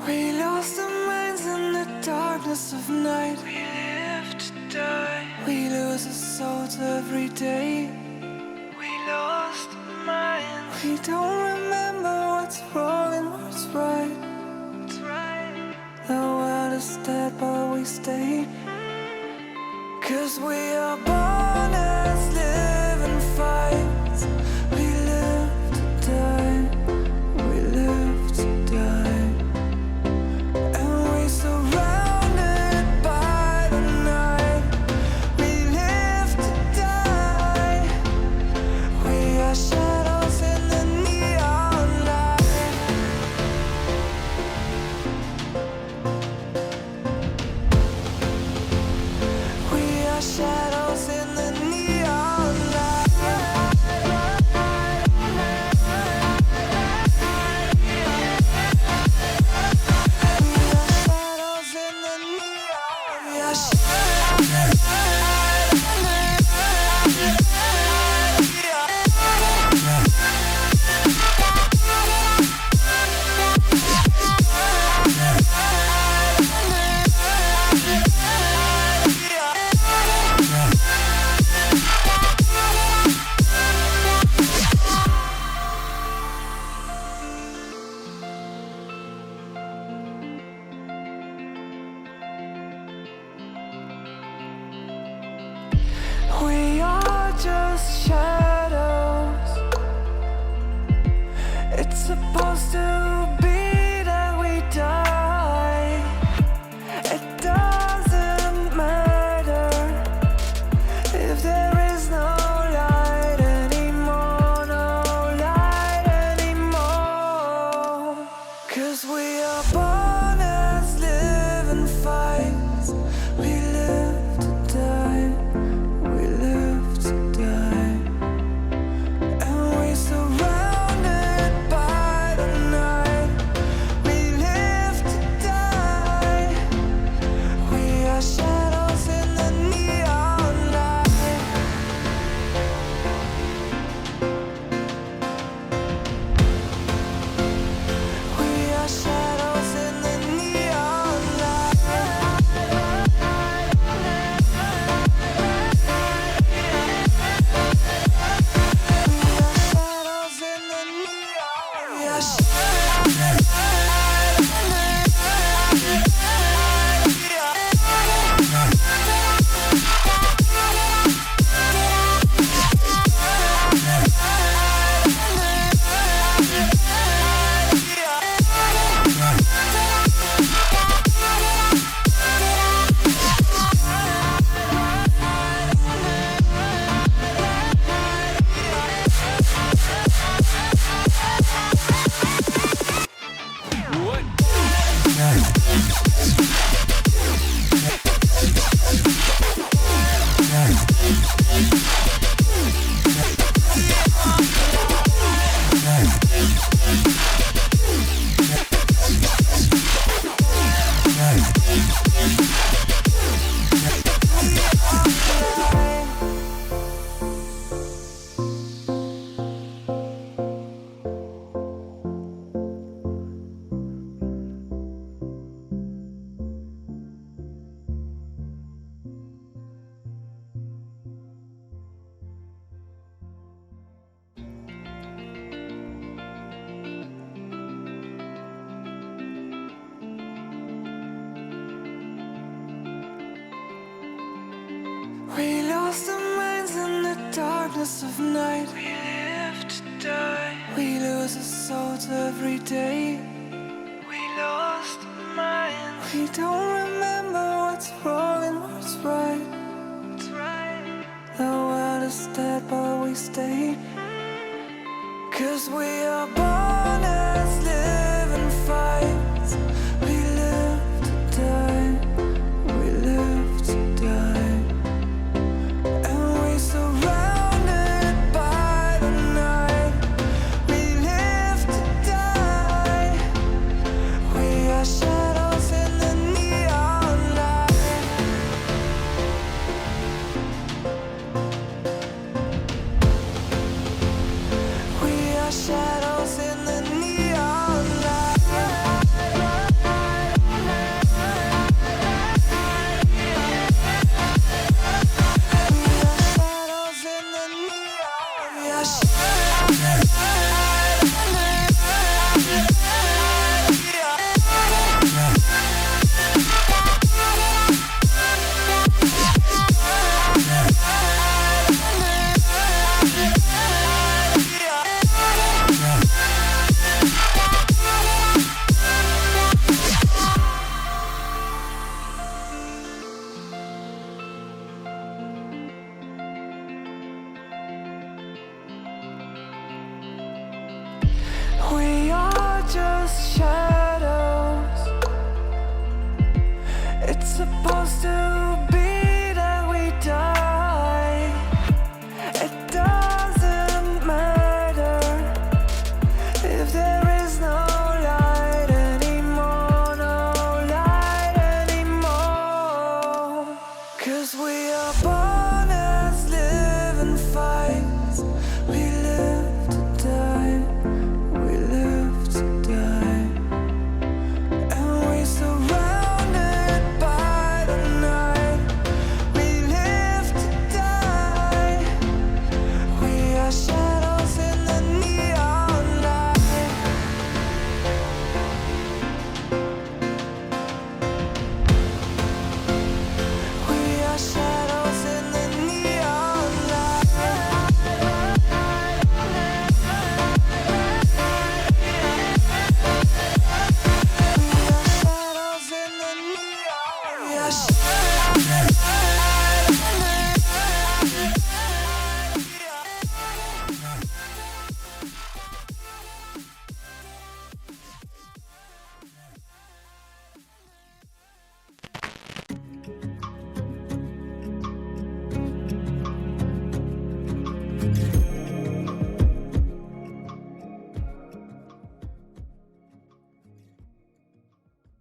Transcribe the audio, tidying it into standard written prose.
We lost our minds in the darkness of night. We live to die. We lose our souls every day. We lost our minds. We don't remember what's wrong and what's right. It's right. The world is dead but we stay. 'Cause we are born as living fights. We live to die. We live to die. And we surrounded by the night. We live to die. We are shadows in the neon light. We are shadows in the neon light. We are shadows in the neon. We are We are just shadows. It's supposed to be that we die. It doesn't matter if there is no light anymore, no light anymore. 'Cause we are born as living fights. We live to die. We live to die. And we surrounded by the night. We live to die. We are shadows in the neon light. We are shadows in the neon light. We are shadows in the neon. We are We lost our minds in the darkness of night. We live to die. We lose our souls every day. We lost our minds. We don't remember what's wrong and what's right. It's right. The world is dead but we stay. 'Cause we are born as living fights. We live to die. We live to die. And we surrounded by the night. We live to die. We are shadows in the neon light. We are shadows in the rush.